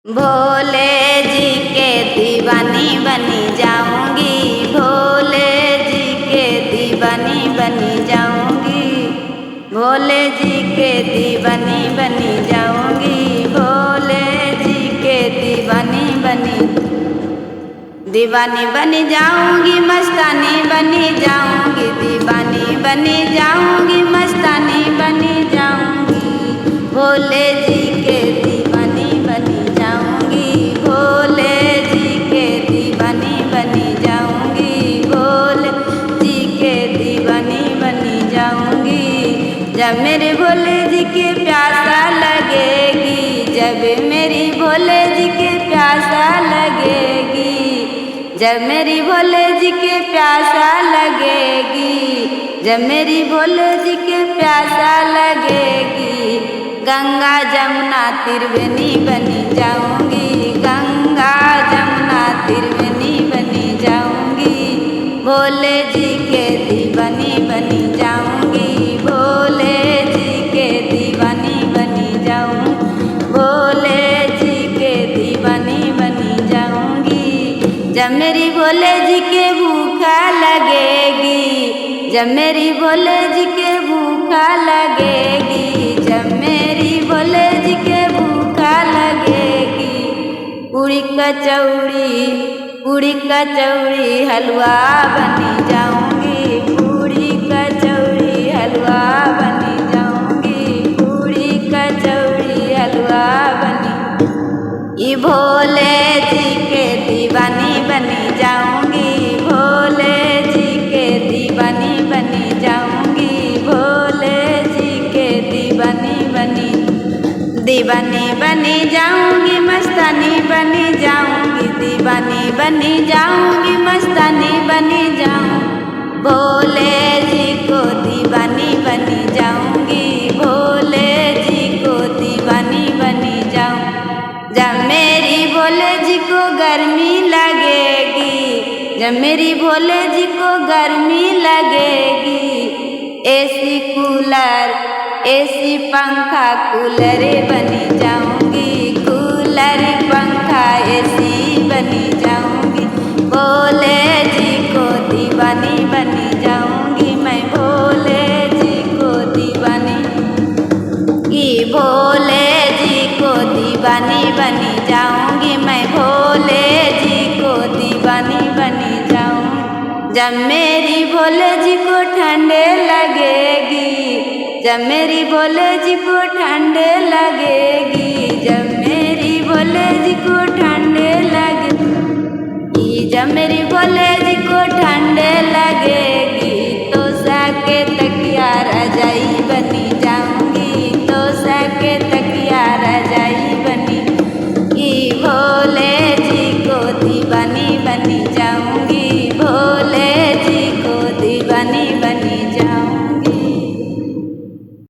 भोले जी के दीवानी बनी जाऊंगी, भोले जी के दीवानी बनी जाऊंगी, भोले जी के दीवानी बनी जाऊंगी, भोले जी के दीवानी बनी जाऊंगी, मस्तानी बनी जाऊंगी, दीवानी बनी जाऊंगी, मस्तानी बनी जाऊंगी, भोले जी के दीवानी बनी जाऊंगी, भोले जी के दीवानी बनी जाऊंगी, भोले जी के दीवानी बनी जाऊंगी। जब मेरे भोले जी के प्यासा लगेगी, जब मेरी भोले जी के प्यासा लगेगी, जब मेरी भोले जी के प्यासा लगेगी, जब मेरी भोले जी के प्यासा लगेगी, गंगा जमुना त्रिवेणी बनी जाऊंगी, गंगा जमुना त्रिवेणी बनी जाऊंगी, भोले जी के दीवानी बनी जाऊंगी, भोले जी के दीवानी बनी जाऊं, भोले जी के दीवानी बनी जाऊंगी। जब मेरी भोले जी के भूखा लगेगी, जब मेरी भोले जी के भूखा लगेगी, जब मेरी भोले जी के भूखा लगेगी, पूरी कचौड़ी हलवा बनी जाऊंगी, पूरी कचौड़ी हलवा बनी जाऊंगी, पूरी कचौड़ी हलवा बनी, ये भोले जी के दीवानी बनी जाऊंगी, भोले जी के दीवानी बनी जाऊंगी, भोले जी के दीवानी बनी जाऊंगी, मस्तानी बनी जाऊंगी, दीवानी बनी जाऊंगी, मस्तानी बनी जाऊं, भोले जी को दीवानी बनी जाऊंगी, भोले जी को दीवानी बनी जाऊं। जब मेरी भोले जी को गर्मी लगेगी, जब मेरी भोले जी को गर्मी लगेगी, एसी कूलर एसी पंखा कूलर बनी जाऊंगी, कूलर पंखा एसी बनी जाऊंगी, भोले जी को दीवानी बनी जाऊंगी, मैं भोले जी को दीवानी की, भोले जी को दीवानी बनी जाऊंगी, मैं भोले जी को दीवानी बनी जाऊं। जब मेरी भोले जी को ठंडे लगेगी, जब मेरी भोले जी को ठंडे लगेगी, जब मेरी भोले जी को ठंडे लगेगी, जब मेरी भोले